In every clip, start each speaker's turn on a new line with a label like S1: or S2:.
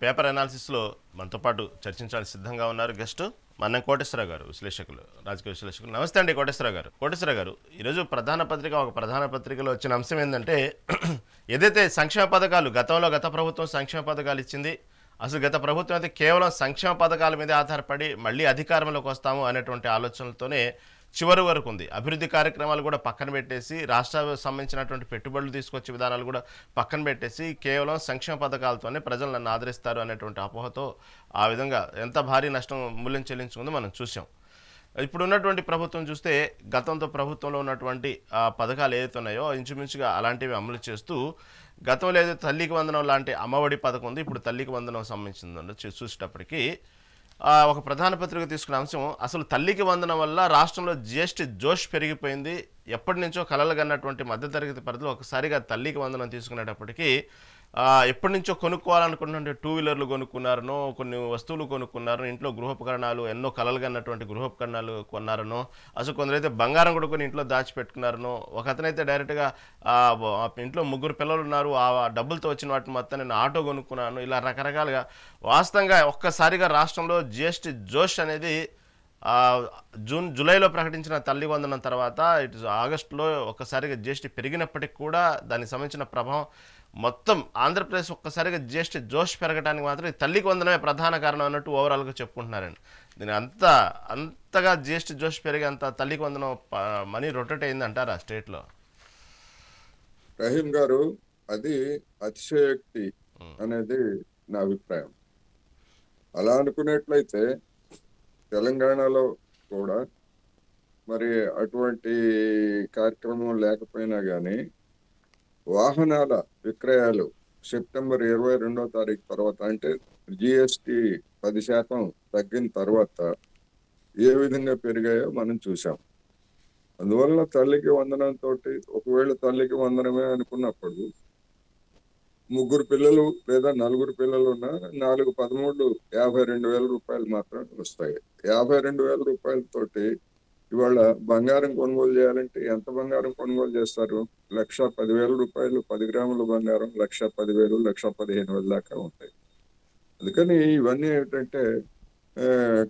S1: Paper అనాలిసిస్లో మనతో పాటు చర్చించాలని సిద్ధంగా ఉన్నారు గెస్ట్ మన్నం కోటేశ్వరరావు గారు, విశ్లేషకులు, రాజకీయ విశ్లేషకులు. నమస్తే అండి కోటేశ్వరరావు గారు. కోటేశ్వరరావు గారు, ఈరోజు ఒక ప్రధాన పత్రికలో వచ్చిన అంశం ఏంటంటే ఏదైతే సంక్షేమ పథకాలు గత ప్రభుత్వం సంక్షేమ పథకాలు ఇచ్చింది, అసలు గత ప్రభుత్వం అయితే కేవలం సంక్షేమ పథకాల మీదే ఆధారపడి మళ్ళీ అధికారంలోకి వస్తాము అనేటువంటి ఆలోచనలతోనే చివరి వరకు ఉంది. అభివృద్ధి కార్యక్రమాలు కూడా పక్కన పెట్టేసి, రాష్ట్రాలకు సంబంధించినటువంటి పెట్టుబడులు తీసుకొచ్చే విధానాలు కూడా పక్కన పెట్టేసి కేవలం సంక్షేమ పథకాలతోనే ప్రజలు నన్ను ఆదరిస్తారు అనేటువంటి అపోహతో ఆ విధంగా ఎంత భారీ నష్టం మూల్యం చెల్లించుకుందో మనం చూసాం. ఇప్పుడు ఉన్నటువంటి ప్రభుత్వం చూస్తే ప్రభుత్వంలో ఉన్నటువంటి ఆ పథకాలు ఏదైతే ఉన్నాయో ఇంచుమించుగా అలాంటివి అమలు చేస్తూ గతంలో ఏదైతే తల్లికి వందనం లాంటి అమ్మఒడి పథకం ఉంది, ఇప్పుడు తల్లికి వందనం సంబంధించింది చూసేటప్పటికీ ఒక ప్రధాన పత్రిక తీసుకున్న అంశం అసలు తల్లికి వందనం వల్ల రాష్ట్రంలో జిఎస్టీ జోష్ పెరిగిపోయింది. ఎప్పటి నుంచో కలలుగన్నటువంటి మధ్యతరగతి పరిధిలో ఒకసారిగా తల్లికి వందనం తీసుకునేటప్పటికీ ఎప్పటి నుంచో కొనుక్కోవాలనుకున్నటువంటి టూ వీలర్లు కొనుక్కున్నారనో, కొన్ని వస్తువులు కొనుక్కున్నారనో, ఇంట్లో గృహోపకరణాలు ఎన్నో కలలుగన్నటువంటి గృహోపకరణాలు కొన్నారనో, అసలు కొందరైతే బంగారం కొనుక్కొని ఇంట్లో దాచిపెట్టుకున్నారనో, ఒక అతనైతే డైరెక్ట్గా ఇంట్లో 3 పిల్లలు ఉన్నారు, ఆ డబ్బులతో వచ్చిన వాటిని మొత్తం నేను ఆటో కొనుక్కున్నాను. ఇలా రకరకాలుగా వాస్తవంగా ఒక్కసారిగా రాష్ట్రంలో జిఎస్టీ జోష్ అనేది జూలైలో ప్రకటించిన తల్లి వందనం తర్వాత ఇటు ఆగస్టులో ఒక్కసారిగా జిఎస్టీ పెరిగినప్పటికీ కూడా దానికి సంబంధించిన ప్రభావం మొత్తం ఆంధ్రప్రదేశ్ ఒక్కసారిగా జిఎస్టీ జోష్ పెరగడానికి మాత్రం తల్లికి వందనమే ప్రధాన కారణం అన్నట్టు ఓవరాల్గా చెప్పుకుంటున్నారండి. దీని అంతగా జిఎస్టీ జోష్ పెరిగి అంత తల్లికి వందనం మనీ రొటేట్ అయింది అంటారా స్టేట్లో?
S2: రహీం గారు, అది అతిశయోక్తి అనేది నా అభిప్రాయం. అలా అనుకున్నట్లయితే తెలంగాణలో కూడా మరి అటువంటి కార్యక్రమం లేకపోయినా కానీ వాహనాల విక్రయాలు సెప్టెంబర్ 22వ తారీఖు తర్వాత, అంటే జిఎస్టి 10% తగ్గిన తర్వాత ఏ విధంగా పెరిగాయో మనం చూసాం. అందువల్ల తల్లికి వందనంతో, ఒకవేళ తల్లికి వందనమే అనుకున్నప్పుడు 3 పిల్లలు లేదా 4 పిల్లలు ఉన్నా 4 13 52,000 రూపాయలు మాత్రం వస్తాయి. 52,000 రూపాయలతోటి ఇవాళ బంగారం కొనుగోలు చేయాలంటే ఎంత బంగారం కొనుగోలు చేస్తారు? 1,10,000 రూపాయలు 10 గ్రాముల బంగారం 1,10,000, 1,15,000 దాకా ఉంటాయి. అందుకని ఇవన్నీ ఏంటంటే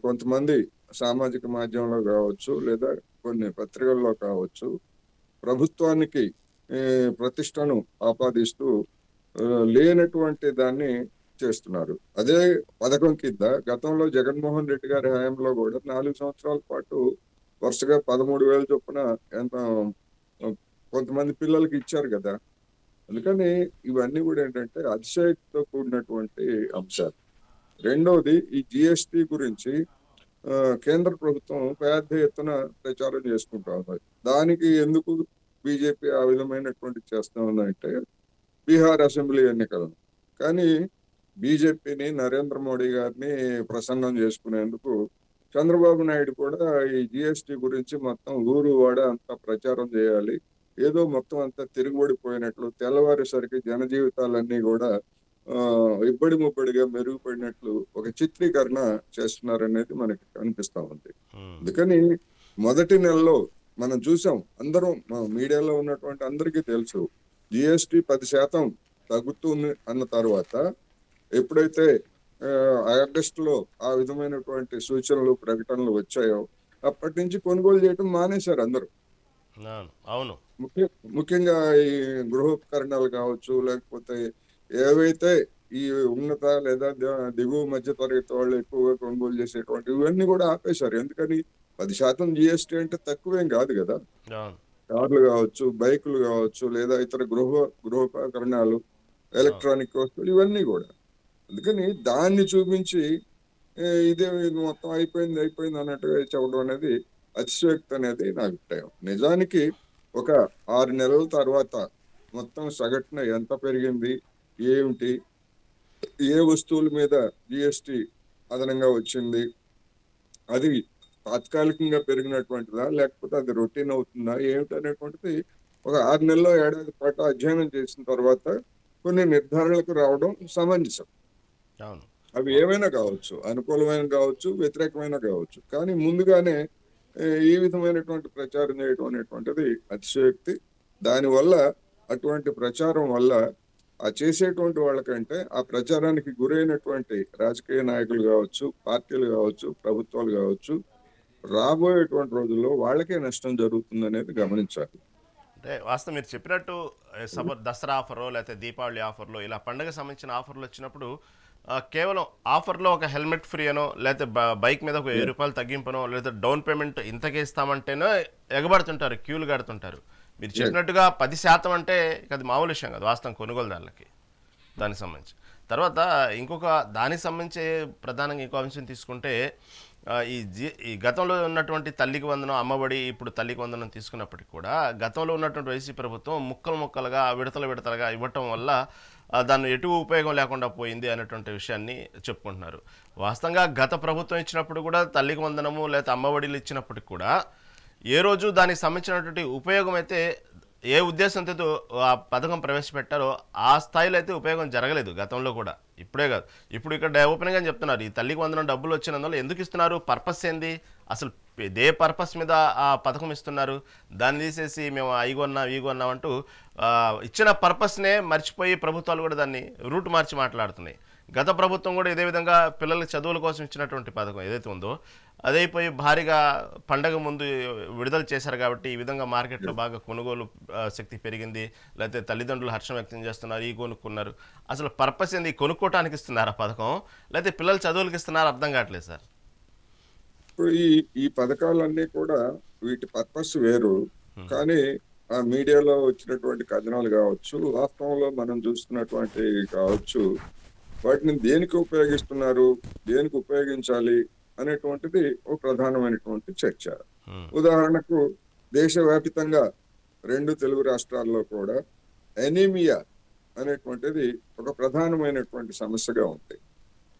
S2: కొంతమంది సామాజిక మాధ్యమంలో కావచ్చు, లేదా కొన్ని పత్రికల్లో కావచ్చు, ప్రభుత్వానికి ప్రతిష్టను ఆపాదిస్తూ లేనటువంటి దాన్ని చేస్తున్నారు. అదే పథకం కింద గతంలో జగన్మోహన్ రెడ్డి గారి హయాంలో కూడా 4 సంవత్సరాల పాటు వరుసగా 13,000 చొప్పున ఎంత కొంతమంది పిల్లలకి ఇచ్చారు కదా. అందుకని ఇవన్నీ కూడా ఏంటంటే అతిశయక్తితో కూడినటువంటి అంశాలు. రెండవది, ఈ జిఎస్టి గురించి కేంద్ర ప్రభుత్వం పెద్ద ఎత్తున ప్రచారం చేసుకుంటా ఉంది. దానికి ఎందుకు బీజేపీ ఆ విధమైనటువంటి చేస్తా ఉందంటే బీహార్ అసెంబ్లీ ఎన్నికలను. కానీ బీజేపీని, నరేంద్ర మోడీ గారిని ప్రసన్నం చేసుకునేందుకు చంద్రబాబు నాయుడు కూడా ఈ జిఎస్టి గురించి మొత్తం ఊరు వాడ అంతా ప్రచారం చేయాలి. ఏదో మొత్తం అంతా తిరుగుబడిపోయినట్లు, తెల్లవారేసరికి జనజీవితాలన్నీ కూడా ఇబ్బడి ముబ్బడిగా మెరుగుపడినట్లు ఒక చిత్రీకరణ చేస్తున్నారనేది మనకి కనిపిస్తా ఉంది. అందుకని మొదటి నెలలో మనం చూసాం, అందరం మీడియాలో ఉన్నటువంటి అందరికీ తెలుసు, జిఎస్టి 10% తగ్గుతుంది అన్న తర్వాత ఎప్పుడైతే ఆగస్టులో ఆ విధమైనటువంటి సూచనలు, ప్రకటనలు వచ్చాయో అప్పటి నుంచి కొనుగోలు చేయడం మానేశారు అందరూ.
S1: అవును,
S2: ముఖ్యంగా ఈ గృహోపకరణాలు కావచ్చు, లేకపోతే ఏవైతే ఈ ఉన్నత లేదా దిగువ మధ్య తరగతి వాళ్ళు ఎక్కువగా కొనుగోలు చేసేటువంటి ఇవన్నీ కూడా ఆపేశారు. ఎందుకని 10% జిఎస్టి అంటే తక్కువేం కాదు కదా. కార్లు కావచ్చు, బైకులు కావచ్చు, లేదా ఇతర గృహోపకరణాలు, ఎలక్ట్రానిక్ వస్తువులు, ఇవన్నీ కూడా. అందుకని దాన్ని చూపించి ఇది మొత్తం అయిపోయింది అన్నట్టుగా చెప్పడం అనేది అతిశయోక్తి అనేది నా అభిప్రాయం. నిజానికి ఒక 6 నెలల తర్వాత మొత్తం సగటున ఎంత పెరిగింది, ఏమిటి, ఏ వస్తువుల మీద జిఎస్టి అదనంగా వచ్చింది, అది తాత్కాలికంగా పెరిగినటువంటిదా లేకపోతే అది రొటీన్ అవుతుందా ఏమిటనేటువంటిది ఒక 6 నెలల్లో, ఏడాది పాటు అధ్యయనం చేసిన తర్వాత కొన్ని నిర్ధారణలకు రావడం సమంజసం. అవి ఏమైనా కావచ్చు, అనుకూలమైన కావచ్చు, వ్యతిరేకమైన కావచ్చు. కానీ ముందుగానే ఈ విధమైనటువంటి ప్రచారం చేయడం అనేటువంటిది అతిశయోక్తి. దానివల్ల, అటువంటి ప్రచారం వల్ల ఆ చేసేటువంటి వాళ్ళకంటే ఆ ప్రచారానికి గురైనటువంటి రాజకీయ నాయకులు కావచ్చు, పార్టీలు కావచ్చు, ప్రభుత్వాలు కావచ్చు, రాబోయేటువంటి రోజుల్లో వాళ్ళకే నష్టం జరుగుతుందనేది గమనించాలి.
S1: అంటే వాస్తవం మీరు చెప్పినట్టు దసరా ఆఫరో లేకపోతే దీపావళి ఆఫర్లో ఇలా పండగ సంబంధించిన ఆఫర్లు వచ్చినప్పుడు కేవలం ఆఫర్లో ఒక హెల్మెట్ ఫ్రీ అనో లేకపోతే బైక్ మీద ఒక 1000 రూపాయలు తగ్గింపనో లేదా డౌన్ పేమెంట్ ఇంతకే ఇస్తామంటేనో ఎగబడుతుంటారు, క్యూలు కడుతుంటారు. మీరు చెప్పినట్టుగా 10% అంటే ఇక అది మామూలు విషయం కాదు వాస్తవం కొనుగోలుదారులకి దానికి సంబంధించి. తర్వాత ఇంకొక దానికి సంబంధించి ప్రధానంగా ఇంకో అంశం తీసుకుంటే ఈ గతంలో ఉన్నటువంటి తల్లికి వందనం అమ్మఒడి ఇప్పుడు తల్లికి వందనం తీసుకున్నప్పటికీ కూడా గతంలో ఉన్నటువంటి వైసీపీ ప్రభుత్వం ముక్కలు ముక్కలుగా విడతలుగా ఇవ్వటం వల్ల దాన్ని ఎటు ఉపయోగం లేకుండా పోయింది అనేటువంటి విషయాన్ని చెప్పుకుంటున్నారు. వాస్తవంగా గత ప్రభుత్వం ఇచ్చినప్పుడు కూడా తల్లికి వందనము లేకపోతే అమ్మఒడిలు ఇచ్చినప్పటికి కూడా ఏ రోజు దానికి సంబంధించినటువంటి ఉపయోగం అయితే ఏ ఉద్దేశంతో ఆ పథకం ప్రవేశపెట్టారో ఆ స్థాయిలో అయితే ఉపయోగం జరగలేదు గతంలో కూడా. ఇప్పుడే కాదు, ఇప్పుడు ఇక్కడ ఓపెన్గా చెప్తున్నారు ఈ తల్లికి వందనం డబ్బులు వచ్చినందువల్ల ఎందుకు ఇస్తున్నారు, పర్పస్ ఏంది, అసలు ఇదే పర్పస్ మీద ఆ పథకం ఇస్తున్నారు, దాన్ని తీసేసి మేము అవి కొన్నాం అంటూ ఇచ్చిన పర్పస్నే మర్చిపోయి ప్రభుత్వాలు కూడా దాన్ని రూట్ మార్చి మాట్లాడుతున్నాయి. గత ప్రభుత్వం కూడా ఇదే విధంగా పిల్లల చదువుల కోసం ఇచ్చినటువంటి పథకం ఏదైతే ఉందో అదైపోయి భారీగా పండగ ముందు విడుదల చేశారు కాబట్టి ఈ విధంగా మార్కెట్లో బాగా కొనుగోలు శక్తి పెరిగింది, లేకపోతే తల్లిదండ్రులు హర్షం వ్యక్తం చేస్తున్నారు, ఈ కొనుక్కున్నారు. అసలు పర్పస్ ఏంది, కొనుక్కోవటానికి ఇస్తున్నారు ఆ పథకం లేకపోతే పిల్లల చదువులకు ఇస్తున్నారు అర్థం కావట్లేదు సార్.
S2: ఇప్పుడు ఈ పథకాలన్నీ కూడా వీటి పర్పస్ వేరు, కానీ ఆ మీడియాలో వచ్చినటువంటి కథనాలు కావచ్చు, వాస్తవంలో మనం చూస్తున్నటువంటి కావచ్చు, వాటిని దేనికి ఉపయోగిస్తున్నారు, దేనికి ఉపయోగించాలి అనేటువంటిది ఒక ప్రధానమైనటువంటి చర్చ. ఉదాహరణకు దేశవ్యాప్తంగా 2 తెలుగు రాష్ట్రాల్లో కూడా ఎనీమియా అనేటువంటిది ఒక ప్రధానమైనటువంటి సమస్యగా ఉంది.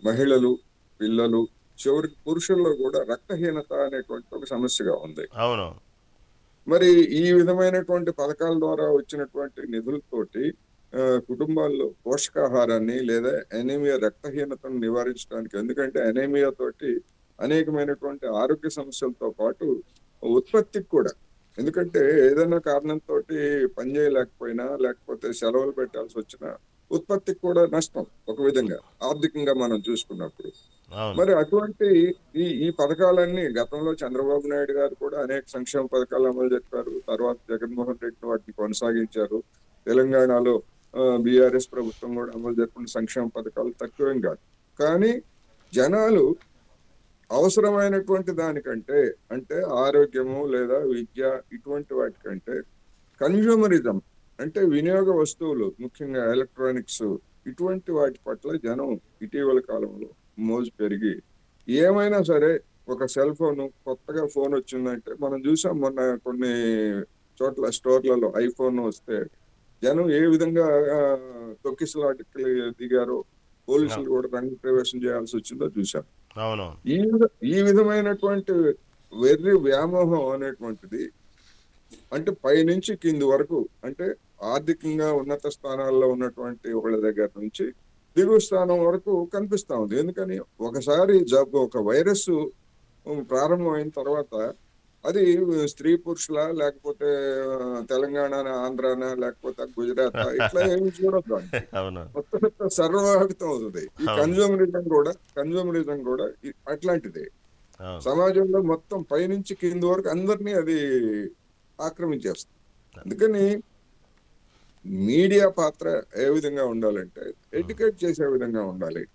S2: మహిళలు, పిల్లలు, చివరికి పురుషుల్లో కూడా రక్తహీనత అనేటువంటి ఒక సమస్యగా ఉంది.
S1: అవును.
S2: మరి ఈ విధమైనటువంటి పథకాల ద్వారా వచ్చినటువంటి నిధులతోటి కుటుంబాల్లో పోషకాహారాన్ని లేదా ఎనీమియా రక్తహీనతను నివారించడానికి, ఎందుకంటే ఎనీమియా తోటి అనేకమైనటువంటి ఆరోగ్య సమస్యలతో పాటు ఉత్పత్తికి కూడా, ఎందుకంటే ఏదైనా కారణంతో పని చేయలేకపోయినా లేకపోతే సెలవులు పెట్టాల్సి వచ్చినా ఉత్పత్తికి కూడా నష్టం ఒక విధంగా ఆర్థికంగా మనం చూసుకున్నప్పుడు. మరి అటువంటి ఈ పథకాలన్నీ గతంలో చంద్రబాబు నాయుడు గారు కూడా అనేక సంక్షేమ పథకాలు అమలు చేశారు, తర్వాత జగన్మోహన్ రెడ్డి వాటిని కొనసాగించారు. తెలంగాణలో బీఆర్ఎస్ ప్రభుత్వం కూడా అమలు జరుపుకున్న సంక్షేమ పథకాలు తక్కువేం కాదు. కానీ జనాలు అవసరమైనటువంటి దానికంటే, అంటే ఆరోగ్యము లేదా విద్య ఇటువంటి వాటికంటే కన్జ్యూమరిజం అంటే వినియోగ వస్తువులు, ముఖ్యంగా ఎలక్ట్రానిక్స్ ఇటువంటి వాటి పట్ల జనం ఇటీవల కాలంలో మోజు పెరిగి ఏమైనా సరే ఒక సెల్ ఫోన్, కొత్తగా ఫోన్ వచ్చిందంటే మనం చూసాం మొన్న కొన్ని చోట్ల స్టోర్లలో ఐఫోన్ వస్తే జనం ఏ విధంగా తొక్కిసలాటకి దిగారో, పోలీసులు కూడా రంగ ప్రవేశం చేయాల్సి వచ్చిందో చూసాం. ఈ విధమైనటువంటి వెర్రి వ్యామోహం అనేటువంటిది అంటే పైనుంచి కింది వరకు, అంటే ఆర్థికంగా ఉన్నత స్థానాల్లో ఉన్నటువంటి వాళ్ళ దగ్గర నుంచి దిగువ స్థానం వరకు కనిపిస్తా ఉంది. ఎందుకని ఒకసారి జబ్బు, ఒక వైరస్ ప్రారంభమైన తర్వాత అది స్త్రీ పురుషుల, లేకపోతే తెలంగాణ, ఆంధ్రాన, లేకపోతే గుజరాత్ ఇట్లా ఏమి చూడద్దు, మొత్తం సర్వవ్యాప్తం అవుతుంది. ఈ కన్జ్యూమరిజం కూడా అట్లాంటిదే. సమాజంలో మొత్తం పైనుంచి కింది వరకు అందరినీ అది ఆక్రమించేస్తుంది. అందుకని మీడియా పాత్ర ఏ విధంగా ఉండాలంటే ఎడ్యుకేట్ చేసే విధంగా ఉండాలి.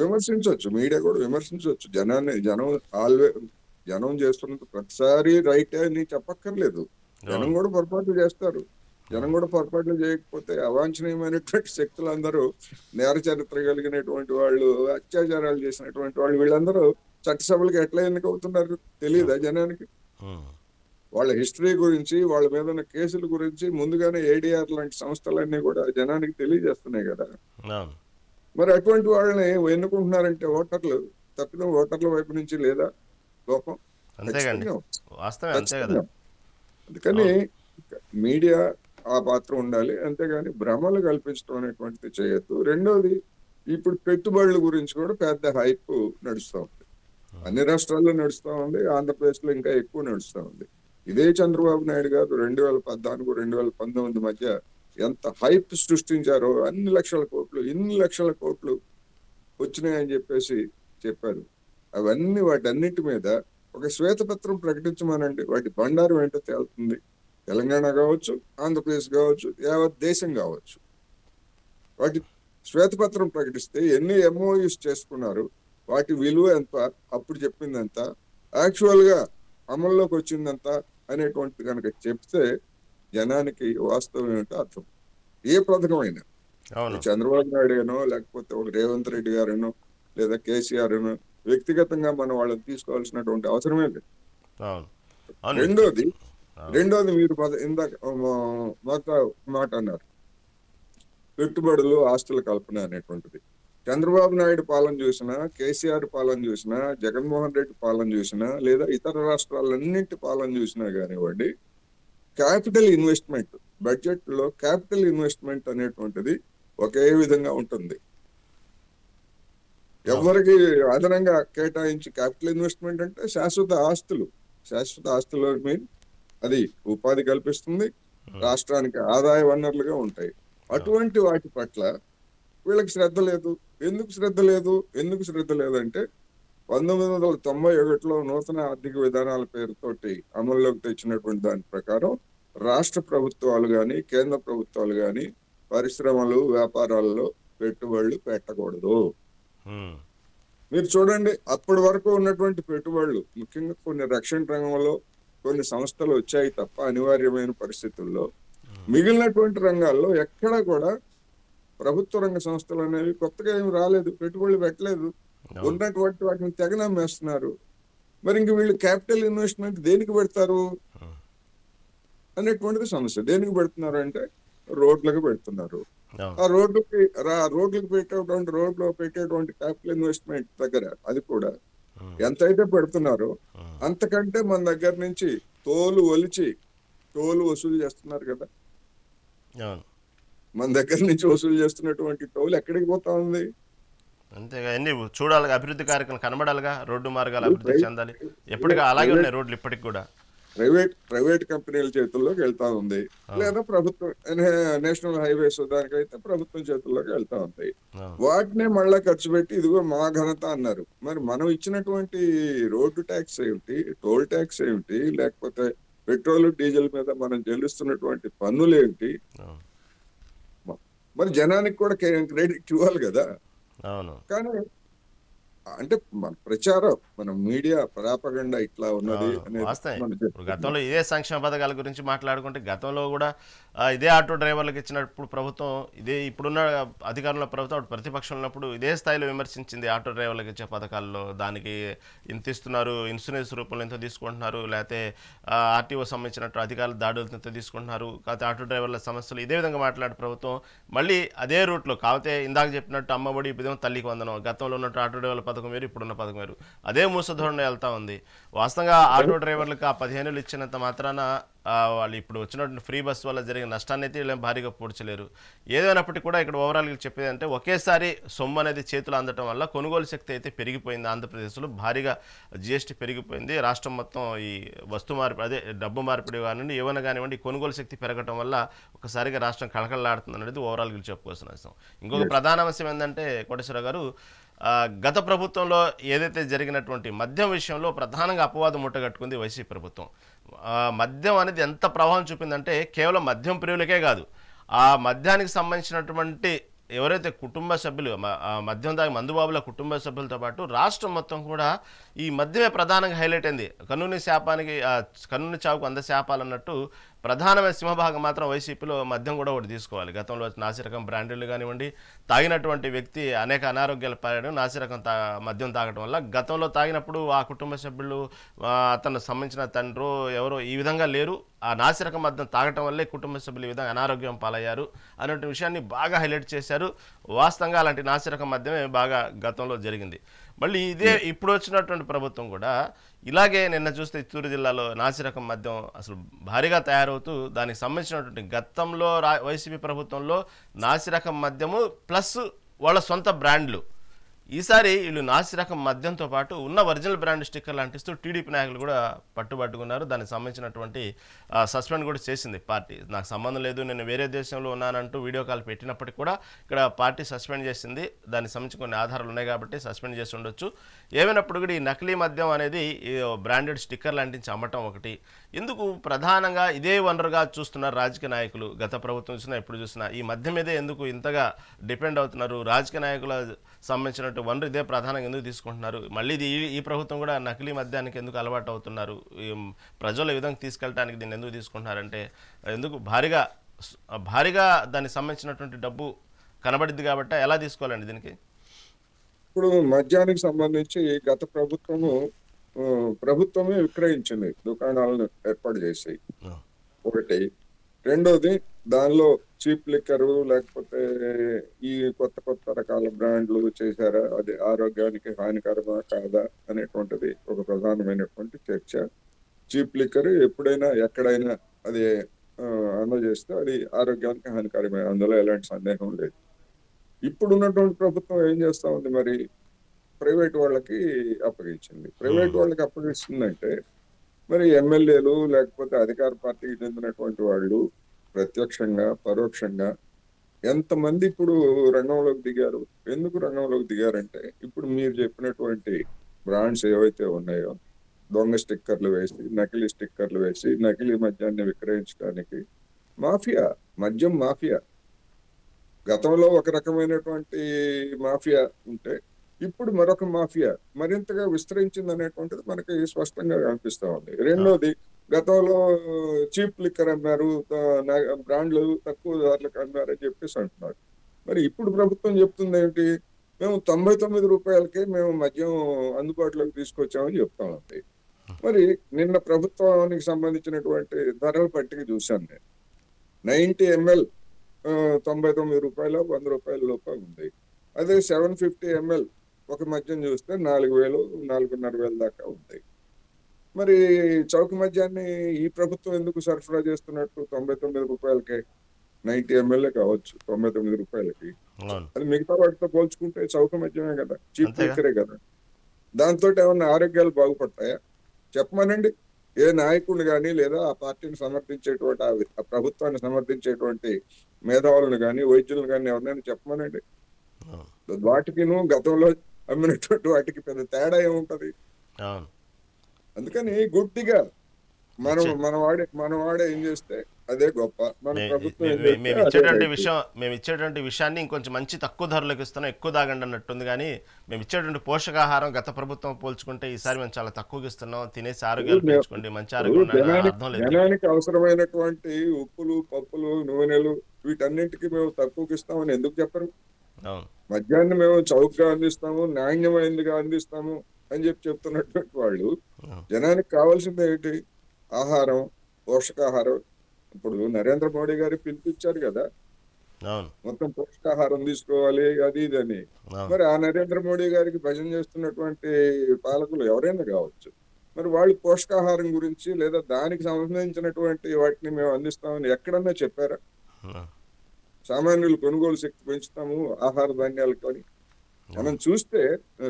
S2: విమర్శించవచ్చు, మీడియా కూడా విమర్శించవచ్చు. జనం చేస్తున్నది ప్రతిసారి రైట్ అని చెప్పక్కర్లేదు. జనం కూడా పొరపాట్లు చేస్తారు. జనం కూడా పొరపాట్లు చేయకపోతే అవాంఛనీయమైనటువంటి శక్తులు అందరూ, నేర చరిత్ర కలిగినటువంటి వాళ్ళు, అత్యాచారాలు చేసినటువంటి వాళ్ళు, వీళ్ళందరూ చట్టసభలకు ఎట్లా ఎన్నికవుతున్నారు తెలియదా జనానికి? వాళ్ళ హిస్టరీ గురించి, వాళ్ళ మీద ఉన్న కేసుల గురించి ముందుగానే ఏడీఆర్ లాంటి సంస్థలన్నీ కూడా జనానికి తెలియజేస్తున్నాయి కదా. మరి అటువంటి వాళ్ళని ఎన్నుకుంటున్నారంటే ఓటర్లు, తప్పిదం ఓటర్ల వైపు నుంచి లేదా లోపం? అందుకని మీడియా ఆ పాత్ర ఉండాలి, అంతేగాని భ్రమలు కల్పించడం అనేటువంటిది చేయొద్దు. రెండోది, ఇప్పుడు పెట్టుబడుల గురించి కూడా పెద్ద హైప్ నడుస్తూ ఉంది. అన్ని రాష్ట్రాల్లో నడుస్తూ ఉంది, ఆంధ్రప్రదేశ్ లో ఇంకా ఎక్కువ నడుస్తూ ఉంది. ఇదే చంద్రబాబు నాయుడు గారు 2014, 2019 మధ్య ఎంత హైప్ సృష్టించారో, అన్ని లక్షల కోట్లు, ఇన్ని లక్షల కోట్లు వచ్చినాయని చెప్పేసి చెప్పారు. అవన్నీ వాటన్నిటి మీద ఒక శ్వేతపత్రం ప్రకటించమనండి, వాటి బండారం ఏంటో తేలుతుంది. తెలంగాణ కావచ్చు, ఆంధ్రప్రదేశ్ కావచ్చు, యావత్ దేశం కావచ్చు. వాటి శ్వేతపత్రం ప్రకటిస్తే ఎన్ని ఎంఓయూస్ చేసుకున్నారు, వాటి విలువ ఎంత, అప్పుడు చెప్పింది ఎంత, యాక్చువల్ గా అమల్లోకి వచ్చిందంత అనేటువంటిది కనుక చెప్తే జనానికి వాస్తవం ఏంటో అర్థం. ఏ పథకమైనా చంద్రబాబు నాయుడు గానో లేకపోతే ఒక రేవంత్ రెడ్డి గారనో లేదా కేసీఆర్ అనో వ్యక్తిగతంగా మనం వాళ్ళని తీసుకోవాల్సినటువంటి అవసరమే లేదు. రెండోది మీరు ఇందాక మొదట మాట అన్నారు, పెట్టుబడులు ఆస్తుల కల్పన అనేటువంటిది. చంద్రబాబు నాయుడు పాలన చూసినా, కేసీఆర్ పాలన చూసినా, జగన్మోహన్ రెడ్డి పాలన చూసినా, లేదా ఇతర రాష్ట్రాలన్నింటి పాలన చూసినా కానివ్వండి, క్యాపిటల్ ఇన్వెస్ట్మెంట్, బడ్జెట్ లో క్యాపిటల్ ఇన్వెస్ట్మెంట్ అనేటువంటిది ఒకే విధంగా ఉంటుంది. ఎవరికి అదనంగా కేటాయించి క్యాపిటల్ ఇన్వెస్ట్మెంట్ అంటే శాశ్వత ఆస్తులు మీన్ అది ఉపాధి కల్పిస్తుంది, రాష్ట్రానికి ఆదాయ వనరులుగా ఉంటాయి. అటువంటి వాటి పట్ల వీళ్ళకి శ్రద్ధ లేదు. ఎందుకు శ్రద్ధ లేదంటే 1991లో నూతన ఆర్థిక విధానాల పేరుతోటి అమల్లోకి తెచ్చినటువంటి దాని ప్రకారం రాష్ట్ర ప్రభుత్వాలు గాని, కేంద్ర ప్రభుత్వాలు గాని పరిశ్రమలు, వ్యాపారాల్లో పెట్టుబడులు పెట్టకూడదు. మీరు చూడండి, అప్పటి వరకు ఉన్నటువంటి పెట్టుబడులు ముఖ్యంగా కొన్ని రక్షణ రంగంలో కొన్ని సంస్థలు వచ్చాయి తప్ప అనివార్యమైన పరిస్థితుల్లో మిగిలినటువంటి రంగాల్లో ఎక్కడా కూడా ప్రభుత్వ రంగ సంస్థలు అనేవి కొత్తగా ఏమి రాలేదు, పెట్టుబడులు పెట్టలేదు. ఉన్నటువంటి వాటిని తెగనమ్మేస్తున్నారు. మరి ఇంక వీళ్ళు క్యాపిటల్ ఇన్వెస్ట్మెంట్ దేనికి పెడతారు అనేటువంటిది సమస్య. దేనికి పెడుతున్నారు అంటే రోడ్లకు పెడుతున్నారు. ఆ రోడ్లకు పెట్టేటువంటి క్యాపిటల్ ఇన్వెస్ట్మెంట్ దగ్గర అది కూడా ఎంతైతే పెడుతున్నారో అంతకంటే మన దగ్గర నుంచి టోలు వసూలు చేస్తున్నారు కదా. మన దగ్గర నుంచి వసూలు చేస్తున్నటువంటి టోల్ ఎక్కడికి పోతా ఉంది?
S1: అంతేగా, అన్ని చూడాలి, అభివృద్ధి కార్యక్రమం కనబడాలిగా, రోడ్డు మార్గాలు అభివృద్ధి చెందాలి. ఎప్పటికీ అలాగే ఉన్నాయి రోడ్లు, ఇప్పటికి కూడా
S2: ప్రైవేట్ కంపెనీల చేతుల్లోకి వెళ్తా ఉంది, లేదా ప్రభుత్వం నేషనల్ హైవేస్ దానికైతే ప్రభుత్వం చేతుల్లోకి వెళ్తా ఉంది. వాటినే మళ్ళా ఖర్చు పెట్టి ఇదిగో మా ఘనత అన్నారు. మరి మనం ఇచ్చినటువంటి రోడ్డు ట్యాక్స్ ఏమిటి, టోల్ ట్యాక్స్ ఏమిటి, లేకపోతే పెట్రోల్ డీజిల్ మీద మనం చెల్లిస్తున్నటువంటి పన్నులు ఏమిటి? మరి జనానికి కూడా క్రెడిట్ ఇవ్వాలి కదా. కానీ అంటే మన ప్రచారం, మన మీడియా ప్రాపగండా ఇట్లా ఉన్నది.
S1: గతంలో ఇదే సంక్షేమ పథకాల గురించి మాట్లాడుకుంటే గతంలో కూడా ఇదే ఆటో డ్రైవర్లకు ఇచ్చినప్పుడు ప్రభుత్వం, ఇదే ఇప్పుడున్న అధికారంలో ప్రభుత్వం ప్రతిపక్షం ఉన్నప్పుడు ఇదే స్థాయిలో విమర్శించింది. ఆటో డ్రైవర్లకు ఇచ్చే పథకాల్లో దానికి ఇంత ఇస్తున్నారు, ఇన్సూరెన్స్ రూపంలో ఎంత తీసుకుంటున్నారు, లేకపోతే ఆర్టీఓ సంబంధించినట్టు అధికారులు దాడులతో ఎంత తీసుకుంటున్నారు, కాకపోతే ఆటో డ్రైవర్ల సమస్యలు ఇదే విధంగా మాట్లాడే ప్రభుత్వం మళ్ళీ అదే రూట్లో, కాకపోతే ఇందాక చెప్పినట్టు అమ్మఒడి, ఇప్పుడు తల్లికి వందనం, గతంలో ఉన్నట్టు ఆటో డ్రైవర్ల పథకం వేరు, ఇప్పుడున్న పథకం వేరు, అదే మూసధోరణి వెళ్తా ఉంది. వాస్తవంగా ఆటో డ్రైవర్లకు ఆ 15 ఇచ్చినంత మాత్రాన వాళ్ళు ఇప్పుడు వచ్చినటువంటి ఫ్రీ బస్ వల్ల జరిగిన నష్టాన్ని అయితే వీళ్ళని భారీగా పూడ్చలేరు. ఏదైనప్పటికీ కూడా ఇక్కడ ఓవరాల్గా చెప్పేది అంటే ఒకేసారి సొమ్ము అనేది చేతులు అందటం వల్ల కొనుగోలు శక్తి అయితే పెరిగిపోయింది. ఆంధ్రప్రదేశ్లో భారీగా జీఎస్టీ పెరిగిపోయింది. రాష్ట్రం మొత్తం ఈ వస్తు మార్పిడి, అదే డబ్బు మార్పిడి కానివ్వండి, ఏమైనా కానివ్వండి, కొనుగోలు శక్తి పెరగటం వల్ల ఒకసారిగా రాష్ట్రం కళకళలాడుతుంది అనేది ఓవరాల్గా చెప్పుకోవాల్సిన విషయం. ఇంకొక ప్రధాన అంశం ఏంటంటే కోటేశ్వరరావు గారు, గత ప్రభుత్వంలో ఏదైతే జరిగినటువంటి మద్యం విషయంలో ప్రధానంగా అపవాదం ముట్టగట్టుకుంది వైసీపీ ప్రభుత్వం. మద్యం అనేది ఎంత ప్రభావం చూపిందంటే కేవలం మద్యం ప్రియులకే కాదు, ఆ మద్యానికి సంబంధించినటువంటి ఎవరైతే కుటుంబ సభ్యులు, మద్యం దాగి మందుబాబుల కుటుంబ సభ్యులతో పాటు రాష్ట్రం మొత్తం కూడా ఈ మద్యమే ప్రధానంగా హైలైట్ అయింది. కన్నుని చావుకు 100 శాపాలు అన్నట్టు ప్రధానమైన సింహభాగం మాత్రం వైసీపీలో మద్యం కూడా ఒకటి తీసుకోవాలి. గతంలో నాసిరకం బ్రాండీలు కానివ్వండి, తాగినటువంటి వ్యక్తి అనేక అనారోగ్యాలు పారాడు నాసిరకం మద్యం తాగడం వల్ల. గతంలో తాగినప్పుడు ఆ కుటుంబ సభ్యులు, అతను సంబంధించిన తండ్రి ఎవరో ఈ విధంగా లేరు, ఆ నాసిరకం మద్యం తాగటం వల్లే కుటుంబ సభ్యులు ఈ విధంగా అనారోగ్యం పాలయ్యారు అనే విషయాన్ని బాగా హైలైట్ చేశారు. వాస్తవంగా అలాంటి నాసిరకం మద్యమే బాగా గతంలో జరిగింది. మళ్ళీ ఇదే ఇప్పుడు వచ్చినటువంటి ప్రభుత్వం కూడా ఇలాగే నిన్న చూస్తే చిత్తూరు జిల్లాలో నాసిరకం మద్యం అసలు భారీగా తయారవుతూ దానికి సంబంధించినటువంటి గతంలో వైసీపీ ప్రభుత్వంలో నాసిరకం మద్యము ప్లస్ వాళ్ళ సొంత బ్రాండ్లు ఈసారి వీళ్ళు నాసి రకం మద్యంతో పాటు ఉన్న ఒరిజినల్ బ్రాండ్ స్టిక్కర్లు అంటిస్తూ టీడీపీ నాయకులు కూడా పట్టుబట్టుకున్నారు. దానికి సంబంధించినటువంటి సస్పెండ్ కూడా చేసింది పార్టీ. నాకు సంబంధం లేదు, నేను వేరే దేశంలో ఉన్నానంటూ వీడియో కాల్ పెట్టినప్పటికీ కూడా ఇక్కడ పార్టీ సస్పెండ్ చేసింది. దానికి సంబంధించి కొన్ని ఆధారాలు ఉన్నాయి కాబట్టి సస్పెండ్ చేసి ఉండొచ్చు. ఏమైనప్పుడు కూడా ఈ నకిలీ మద్యం అనేది బ్రాండెడ్ స్టిక్కర్లు అంటించి అమ్మటం ఒకటి. ఎందుకు ప్రధానంగా ఇదే వనరుగా చూస్తున్నారు రాజకీయ నాయకులు? గత ప్రభుత్వం చూసినా ఎప్పుడు చూసినా ఈ మద్యం మీదే ఎందుకు ఇంతగా డిపెండ్ అవుతున్నారు? రాజకీయ నాయకుల సంబంధించిన వనరు ఇదే ప్రధానంగా ఎందుకు తీసుకుంటున్నారు? మళ్ళీ ఇది ఈ ప్రభుత్వం కూడా నకిలీ మద్యానికి ఎందుకు అలవాటు అవుతున్నారు? ప్రజలు ఈ విధంగా తీసుకెళ్ళడానికి దీన్ని ఎందుకు తీసుకుంటున్నారంటే ఎందుకు భారీగా దానికి సంబంధించినటువంటి డబ్బు కనబడిద్ది కాబట్టి ఎలా తీసుకోవాలండి దీనికి?
S2: ఇప్పుడు మద్యానికి సంబంధించి గత ప్రభుత్వమే విక్రయించింది, దుకాణాలను ఏర్పాటు చేసి. ఒకటి. రెండోది, దానిలో చీప్ లిక్కరు లేకపోతే ఈ కొత్త కొత్త రకాల బ్రాండ్లు చేశారా, అది ఆరోగ్యానికి హానికరమా కాదా అనేటువంటిది ఒక ప్రధానమైనటువంటి చర్చ. చీప్ లిక్కర్ ఎప్పుడైనా ఎక్కడైనా అది అందజేస్తే అది ఆరోగ్యానికి హానికరమే, అందులో ఎలాంటి సందేహం లేదు. ఇప్పుడున్నటువంటి ప్రభుత్వం ఏం చేస్తా ఉంది, మరి ప్రైవేట్ వాళ్ళకి అప్పగించింది. ప్రైవేట్ వాళ్ళకి అప్పగిస్తుందంటే మరి ఎమ్మెల్యేలు లేకపోతే అధికార పార్టీకి చెందినటువంటి వాళ్ళు ప్రత్యక్షంగా పరోక్షంగా ఎంతమంది ఇప్పుడు రంగంలోకి దిగారు? ఎందుకు రంగంలోకి దిగారంటే ఇప్పుడు మీరు చెప్పినటువంటి బ్రాండ్స్ ఏవైతే ఉన్నాయో దొంగ స్టిక్కర్లు వేసి, నకిలీ స్టిక్కర్లు వేసి, నకిలీ మద్యాన్ని విక్రయించడానికి మాఫియా, మద్యం మాఫియా. గతంలో ఒక రకమైనటువంటి మాఫియా ఉంటే ఇప్పుడు మరొక మాఫియా మరింతగా విస్తరించింది అనేటువంటిది మనకి స్పష్టంగా కనిపిస్తా ఉంది. రెండోది, గతంలో చీప్ లిక్కర్ అమ్మారు, బ్రాండ్లు తక్కువ ధరలకు అమ్మారు అని చెప్పేసి అంటున్నారు. మరి ఇప్పుడు ప్రభుత్వం చెప్తుంది ఏంటి? మేము 99 రూపాయలకే మేము మద్యం అందుబాటులోకి తీసుకొచ్చామని చెప్తా ఉంది. మరి నిన్న ప్రభుత్వానికి సంబంధించినటువంటి ధరల పట్టిక చూశాను నేను. 90 ml 99 రూపాయలు, 100 రూపాయల లోపల ఉంది. అదే 750 ml ఒక మద్యం చూస్తే 4,000, 4,500 దాకా ఉంది. మరి చౌక మద్యాన్ని ఈ ప్రభుత్వం ఎందుకు సరఫరా చేస్తున్నట్టు 99 రూపాయలకే? 90 ml కావచ్చు 99 రూపాయలకి. అది మిగతా వాటితో పోల్చుకుంటే చౌక మద్యమే కదా, చీప్ లిక్కరే కదా. దాంతో ఏమన్నా ఆరోగ్యాలు బాగుపడతాయా? చెప్పమనండి. ఏ నాయకుడిని కానీ లేదా ఆ పార్టీని సమర్థించేటువంటి ఆ ప్రభుత్వాన్ని సమర్థించేటువంటి మేధావులను కానీ వైద్యులను కానీ ఎవరినైనా చెప్పమనండి. వాటికిను గతంలో అమ్మినటువంటి వాటికి పెద్ద తేడా ఏముంటది? అందుకని గుడ్డిగా మనవాడే ఏం చేస్తే అదే గొప్ప. మన ప్రభుత్వం
S1: మేము ఇచ్చేటువంటి విషయాన్ని ఇంకొంచెం మంచి తక్కువ ధరలకు ఇస్తున్నాం, ఎక్కువ తాగండి అన్నట్టుంది. కానీ మేము ఇచ్చేటువంటి పోషకాహారం గత ప్రభుత్వం పోల్చుకుంటే ఈసారి మేము చాలా తక్కువగా ఇస్తున్నాం, తినేసి ఆరోగ్యాలు పెంచుకోండి, మంచి ఆరోగ్యం.
S2: జనానికి అవసరమైనటువంటి ఉప్పులు, పప్పులు, నూనెలు వీటన్నింటికి మేము తక్కువకి ఇస్తామని ఎందుకు చెప్పరు? మద్యాన్ని మేము చౌకగా అందిస్తాము, నాణ్యమైనదిగా అందిస్తాము అని చెప్తున్నటువంటి వాళ్ళు జనానికి కావాల్సింది ఏంటి? ఆహారం, పోషకాహారం. ఇప్పుడు నరేంద్ర మోడీ గారు పిలిపించారు కదా, మొత్తం పోషకాహారం తీసుకోవాలి అది ఇది అని. మరి ఆ నరేంద్ర మోడీ గారికి భజన చేస్తున్నటువంటి పాలకులు ఎవరైనా కావచ్చు, మరి వాళ్ళు పోషకాహారం గురించి లేదా దానికి సంబంధించినటువంటి వాటిని మేము అందిస్తామని ఎక్కడన్నా చెప్పారా? సామాన్యులు కొనుగోలు శక్తి పెంచుతాము ఆహార ధాన్యాలు కానీ మనం చూస్తే,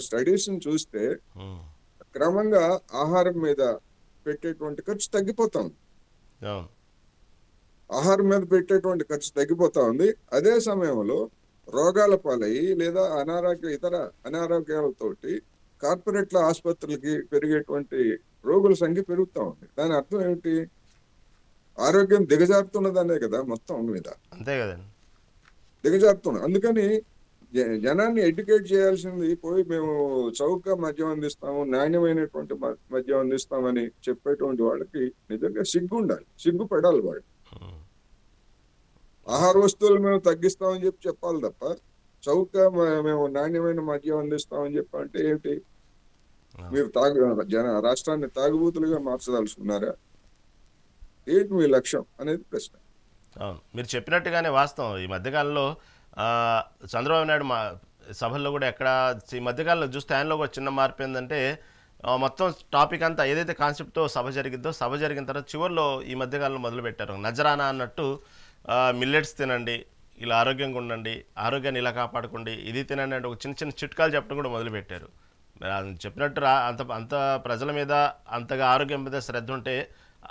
S2: స్టడీస్ చూస్తే క్రమంగా ఆహారం మీద పెట్టేటువంటి ఖర్చు తగ్గిపోతా ఉంది. ఆహారం మీద పెట్టేటువంటి ఖర్చు తగ్గిపోతా ఉంది. అదే సమయంలో రోగాల పాలయ్యి లేదా ఇతర అనారోగ్యాలతోటి కార్పొరేట్ల ఆసుపత్రులకి పెరిగేటువంటి రోగుల సంఖ్య పెరుగుతా ఉంది. దాని అర్థం ఏమిటి? ఆరోగ్యం దిగజారుతున్నదనే కదా మొత్తం మీద.
S1: అంతే కదండి,
S2: దిగజారుతున్నాం. అందుకని జనాన్ని ఎడ్యుకేట్ చేయాల్సింది పోయి మేము చౌకగా మద్యం అందిస్తాము, నాణ్యమైనటువంటి మద్యం అందిస్తామని చెప్పేటువంటి వాళ్ళకి నిజంగా సిగ్గు ఉండాలి, సిగ్గుపడాలి వాళ్ళు. ఆహార వస్తువులు మేము తగ్గిస్తామని చెప్పాలి తప్ప చౌకగా మేము నాణ్యమైన మద్యం అందిస్తామని అంటే ఏంటి? మీరు రాష్ట్రాన్ని తాగుబోతులుగా మార్చదలుచుకున్నారా? ఏంటి మీ లక్ష్యం అనేది ప్రశ్న.
S1: అవును, మీరు చెప్పినట్టుగానే వాస్తవం. ఈ మధ్యకాలంలో చంద్రబాబు నాయుడు మా సభల్లో కూడా ఎక్కడ ఈ మధ్యకాలంలో చూస్తే ఆయనలో ఒక చిన్న మార్పు ఏంటంటే మొత్తం టాపిక్ అంతా ఏదైతే కాన్సెప్ట్తో సభ జరిగిద్దో, సభ జరిగిన తర్వాత చివరిలో ఈ మధ్యకాలంలో మొదలుపెట్టారు నజరానా అన్నట్టు, మిల్లెట్స్ తినండి, ఇలా ఆరోగ్యంగా ఉండండి, ఆరోగ్యాన్ని ఇలా కాపాడుకోండి, ఇది తినండి అంటే ఒక చిన్న చిన్న చిట్కాలు చెప్పడం కూడా మొదలుపెట్టారు. మరి ఆయన చెప్పినట్టు అంత అంత ప్రజల మీద అంతగా ఆరోగ్యం మీద శ్రద్ధ ఉంటే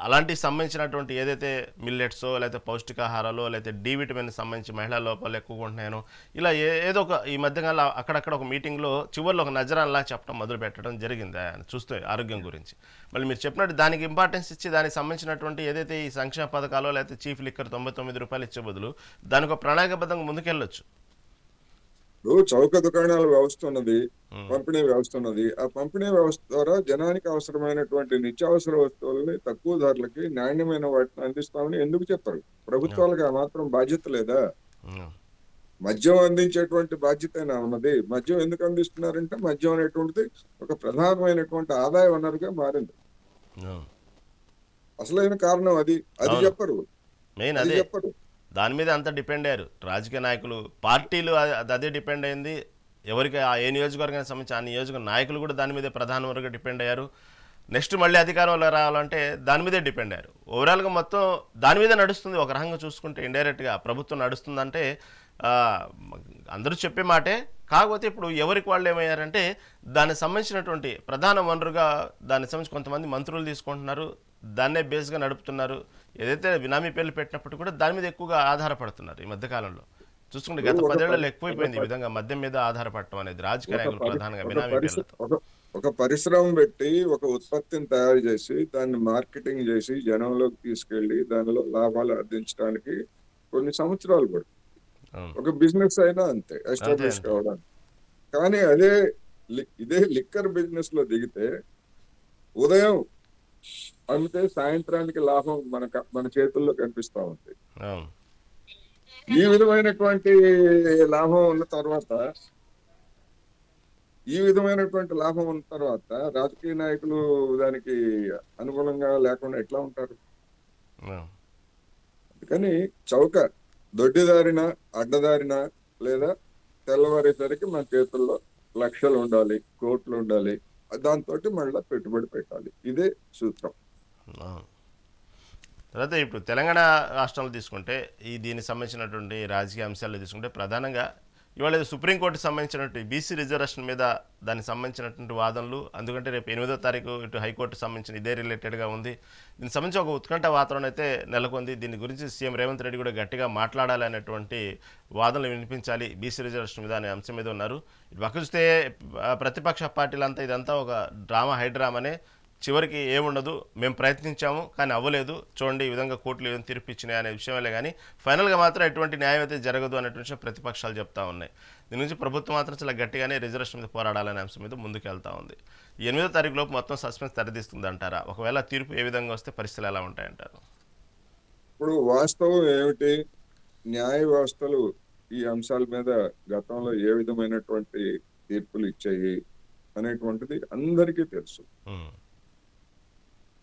S1: అలాంటికి సంబంధించినటువంటి ఏదైతే మిల్లెట్సో లేకపోతే పౌష్టికాహారాలు లేకపోతే డి విటమిన్ సంబంధించి మహిళా లోపాలు ఎక్కువగా ఉంటున్నాయో ఇలా ఏదో ఒక ఈ మధ్యకాలంలో అక్కడక్కడ ఒక మీటింగ్లో చివరిలో ఒక నజరాన్లా చెప్పడం మొదలు పెట్టడం జరిగింది ఆయన చూస్తే ఆరోగ్యం గురించి. మళ్ళీ మీరు చెప్పినట్టు దానికి ఇంపార్టెన్స్ ఇచ్చి దానికి సంబంధించినటువంటి ఏదైతే ఈ సంక్షేమ పథకాలు లేకపోతే చీఫ్ లిక్కర్ ₹99 ఇచ్చే బదులు దానికి ఒక ప్రణాళికబద్ధంగా ముందుకెళ్ళొచ్చు.
S2: ఇప్పుడు చౌక దుకాణాల వ్యవస్థ ఉన్నది, పంపిణీ వ్యవస్థ ఉన్నది. ఆ పంపిణీ వ్యవస్థ ద్వారా జనానికి అవసరమైనటువంటి నిత్యావసర వస్తువులని తక్కువ ధరలకి నాణ్యమైన వాటిని అందిస్తామని ఎందుకు చెప్పరు? ప్రభుత్వాలకు ఆ మాత్రం బాధ్యత లేదా? మద్యం అందించేటువంటి బాధ్యత ఉన్నది. మద్యం ఎందుకు అందిస్తున్నారంటే మద్యం అనేటువంటిది ఒక ప్రధానమైనటువంటి ఆదాయ వనరుగా మారింది. అసలైన కారణం అది చెప్పరు.
S1: మెయిన్
S2: అది
S1: అదే
S2: చెప్పరు.
S1: దాని మీద అంతా డిపెండ్ అయ్యారు రాజకీయ నాయకులు, పార్టీలు అదే డిపెండ్ అయింది. ఎవరికి ఏ నియోజకవర్గానికి సంబంధించి ఆ నియోజకవర్గ నాయకులు కూడా దాని మీదే ప్రధానంగా డిపెండ్ అయ్యారు. నెక్స్ట్ మళ్ళీ అధికారంలో రావాలంటే దాని మీదే డిపెండ్ అయ్యారు. ఓవరాల్గా మొత్తం దాని మీదే నడుస్తుంది. ఒక రకంగా చూసుకుంటే ఇండైరెక్ట్గా ప్రభుత్వం నడుస్తుందంటే అందరూ చెప్పే మాటే. కాకపోతే ఇప్పుడు ఎవరికి వాళ్ళు ఏమయ్యారంటే దానికి సంబంధించినటువంటి ప్రధాన వనరుగా దానికి సంబంధించి కొంతమంది మంత్రులు తీసుకుంటున్నారు, దాన్నే బేస్గా నడుపుతున్నారు. ఏదైతే బినామీ పేర్లు పెట్టినప్పుడు కూడా దాని మీద ఎక్కువగా ఆధారపడుతున్నారు. ఈ మధ్యకాలంలో చూసుకుంటే గత 10 ఏళ్లలో ఎక్కువైపోయింది ఈ విధంగా మద్యం మీద ఆధారపడటం అనేది రాజకీయ నాయకులు ప్రధానంగా బినామీ పేర్లతో.
S2: ఒక పరిశ్రమ పెట్టి ఒక ఉత్పత్తిని తయారు చేసి దాన్ని మార్కెటింగ్ చేసి జనంలోకి తీసుకెళ్లి దానిలో లాభాలు ఆర్జించడానికి కొన్ని సంవత్సరాలు పడుతుంది. ఒక బిజినెస్ అయినా అంతే ఎస్టాబ్లిష్ కావడానికి. కానీ ఇదే లిక్కర్ బిజినెస్ లో దిగితే ఉదయం అమ్మితే సాయంత్రానికి లాభం మన చేతుల్లో కనిపిస్తా ఉంది. ఈ విధమైనటువంటి లాభం ఉన్న తర్వాత రాజకీయ నాయకులు దానికి అనుకూలంగా లేకుండా ఎట్లా ఉంటారు? అందుకని చౌక దొడ్డిదారిన అడ్డదారిన లేదా తెల్లవారేసరికి మన చేతుల్లో లక్షలు ఉండాలి, కోట్లు ఉండాలి, దాంతో మళ్ళీ పెట్టుబడి పెట్టాలి. ఇదే సూత్రం.
S1: తర్వాత ఇప్పుడు తెలంగాణ రాష్ట్రంలో తీసుకుంటే దీనికి సంబంధించినటువంటి రాజకీయ అంశాలు తీసుకుంటే ప్రధానంగా ఇవాళ సుప్రీంకోర్టుకి సంబంధించినటువంటి బీసీ రిజర్వేషన్ మీద దానికి సంబంధించినటువంటి వాదనలు, ఎందుకంటే రేపు 8వ తారీఖు ఇటు హైకోర్టుకు సంబంధించిన ఇదే రిలేటెడ్గా ఉంది. దీనికి సంబంధించి ఒక ఉత్కంఠ వాతావరణం అయితే నెలకొంది. దీని గురించి సీఎం రేవంత్ రెడ్డి కూడా గట్టిగా మాట్లాడాలి అనేటువంటి వాదనలు వినిపించాలి బీసీ రిజర్వేషన్ మీద అనే అంశం మీద ఉన్నారు. ఇటు పక్క చూస్తే ప్రతిపక్ష పార్టీలంతా ఇదంతా ఒక డ్రామా హైడ్రామానే, చివరికి ఏముండదు, మేము ప్రయత్నించాము కానీ అవ్వలేదు, చూడండి ఈ విధంగా కోర్టులు ఏం తీర్పు ఇచ్చినాయి అనే విషయమే కానీ ఫైనల్గా మాత్రం ఎటువంటి న్యాయం అయితే జరగదు అనేటువంటి విషయం ప్రతిపక్షాలు చెప్తా ఉన్నాయి. దీని నుంచి ప్రభుత్వం మాత్రం చాలా గట్టిగానే రిజర్వేషన్ మీద పోరాడాలనే అంశం మీద ముందుకు వెళ్తూ ఉంది. 8వ తారీఖు లోపు మొత్తం సస్పెన్స్ తెరదీస్తుంది అంటారా? ఒకవేళ తీర్పు ఏ విధంగా వస్తే పరిస్థితులు ఎలా ఉంటాయంటారు?
S2: ఇప్పుడు వాస్తవం ఏమిటి, న్యాయ వ్యవస్థలు ఈ అంశాల మీద గతంలో ఏ విధమైనటువంటి తీర్పులు ఇచ్చాయి అనేటువంటిది అందరికీ తెలుసు.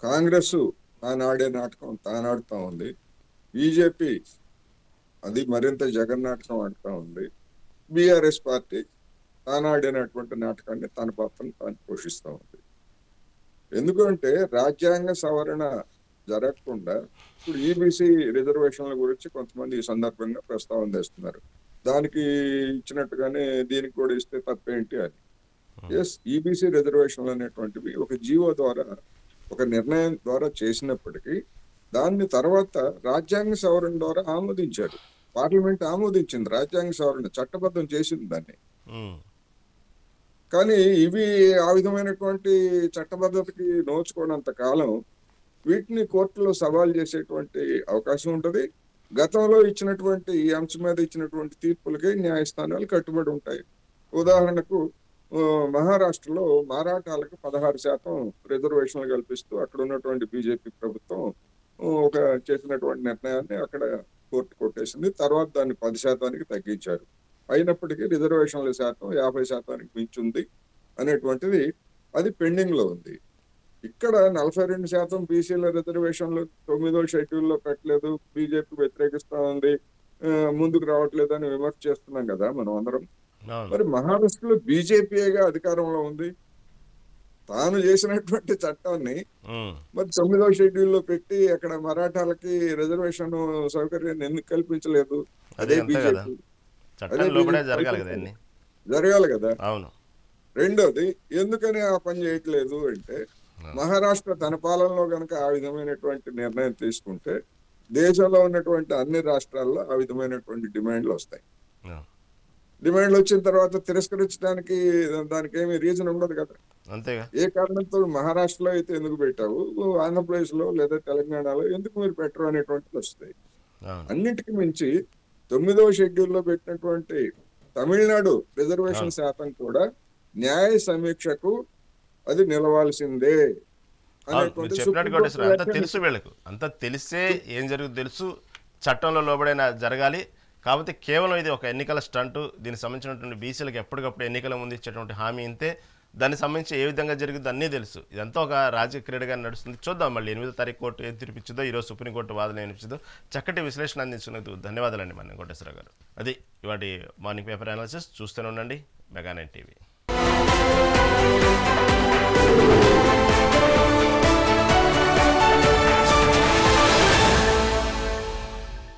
S2: కాంగ్రెస్ తానాడే నాటకం తానాడుతూ ఉంది, బీజేపీ అది మరింత జగన్నాటకం ఆడుతూ ఉంది, బీఆర్ఎస్ పార్టీ తానాడినటువంటి నాటకాన్ని తన పాత్రను తాను పోషిస్తూ ఉంది. ఎందుకంటే రాజ్యాంగ సవరణ జరగకుండా ఇప్పుడు ఈబీసీ రిజర్వేషన్ల గురించి కొంతమంది ఈ సందర్భంగా ప్రస్తావన చేస్తున్నారు. దానికి ఇచ్చినట్టుగానే దీనికి కూడా ఇస్తే తప్పేంటి అని. ఎస్, ఈబీసీ రిజర్వేషన్లు అనేటువంటివి ఒక జీవో ద్వారా ఒక నిర్ణయం ద్వారా చేసినప్పటికీ దాన్ని తర్వాత రాజ్యాంగ సవరణ ద్వారా ఆమోదించారు. పార్లమెంట్ ఆమోదించింది, రాజ్యాంగ సవరణ చట్టబద్ధం చేసింది దాన్ని. కానీ ఇవి ఆ విధమైనటువంటి చట్టబద్ధతకి నోచుకోనంత కాలం వీటిని కోర్టులో సవాల్ చేసేటువంటి అవకాశం ఉంటుంది. గతంలో ఇచ్చినటువంటి ఈ అంశం మీద ఇచ్చినటువంటి తీర్పులకి న్యాయస్థానాలు కట్టుబడి ఉంటాయి. ఉదాహరణకు మహారాష్ట్రలో మరాఠాలకు 16% రిజర్వేషన్లు కల్పిస్తూ అక్కడ ఉన్నటువంటి బీజేపీ ప్రభుత్వం ఒక చేసినటువంటి నిర్ణయాన్ని అక్కడ కోర్టు కొట్టేసింది. తర్వాత దాన్ని 10% తగ్గించారు. అయినప్పటికీ రిజర్వేషన్ల శాతం 50% మించింది అనేటువంటిది అది పెండింగ్ లో ఉంది. ఇక్కడ 42% బీసీల రిజర్వేషన్లు 9వ షెడ్యూల్లో పెట్టలేదు, బీజేపీ వ్యతిరేకిస్తా ఉంది, ముందుకు రావట్లేదు అని విమర్శ చేస్తున్నాం కదా మనం అందరం. మరి మహారాష్ట్రలో బీజేపీగా అధికారంలో ఉంది, తాను చేసినటువంటి చట్టాన్ని మరి 9వ షెడ్యూల్లో పెట్టి అక్కడ మరాఠాలకి రిజర్వేషన్ సౌకర్యాన్ని ఎందుకు కల్పించలేదు?
S1: అదే
S2: అదే
S1: అంతే కదా,
S2: బీజేపీ
S1: చట్టంలో కూడా జరగాలి కదా అన్ని.
S2: జరగాలి కదా.
S1: అవును.
S2: రెండోది, ఎందుకని ఆ పని చేయట్లేదు అంటే,
S1: ఆ,
S2: మహారాష్ట్ర తన పాలనలో గనక ఆ విధమైనటువంటి నిర్ణయం తీసుకుంటే దేశంలో ఉన్నటువంటి అన్ని రాష్ట్రాల్లో ఆ విధమైనటువంటి డిమాండ్లు వస్తాయి.
S1: ఆ,
S2: డిమాండ్లు వచ్చిన తర్వాత తిరస్కరించడానికి దానికి ఏమి రీజన్ ఉండదు కదా.
S1: అంతేగా.
S2: ఏ కారణంతో మహారాష్ట్రలో అయితే ఎందుకు పెట్టావు, ఆంధ్రప్రదేశ్ లో లేదా తెలంగాణలో ఎందుకు మీరు పెట్టరు అనేటువంటిది వస్తాయి.
S1: అవును.
S2: అన్నిటికీ మించి 9వ షెడ్యూల్లో పెట్టినటువంటి తమిళనాడు రిజర్వేషన్
S1: అవును.
S2: శాతం కూడా న్యాయ సమీక్షకు అది నిలవాల్సిందే
S1: అవును, మీరు
S2: అనేటువంటి
S1: చెప్పినట్టు
S2: సుప్రీంకోర్టు
S1: కోటేశ్వర అంతా తెలుసు,
S2: వ్యాఖ్యానించింది.
S1: వీళ్ళకు అంతా తెలిసే ఏం జరుగుతుందో తెలుసు, చట్టంలో లోబడైనా జరగాలి. కాకపోతే కేవలం ఇది ఒక ఎన్నికల స్టంటు. దీనికి సంబంధించినటువంటి బీసీలకు ఎప్పటికప్పుడు ఎన్నికల ముందు ఇచ్చేటువంటి హామీ ఇంతే. దానికి సంబంధించి ఏ విధంగా జరుగుతుందో అన్నీ తెలుసు. ఇదంతా ఒక రాజకీయ క్రీడగా నడుస్తుంది. చూద్దాం మళ్ళీ 8వ తారీఖు కోర్టు ఏం తీర్పిచ్చిందో, ఈరోజు సుప్రీంకోర్టు వాదన ఏం ఇచ్చిందో. చక్కటి విశ్లేషణ అందించినందుకు ధన్యవాదాలండి మన కోటేశ్వర గారు. అది ఇవాటి మార్నింగ్ పేపర్ అనాలిసిస్. చూస్తూనే ఉండండి మెగా 9 టీవీ.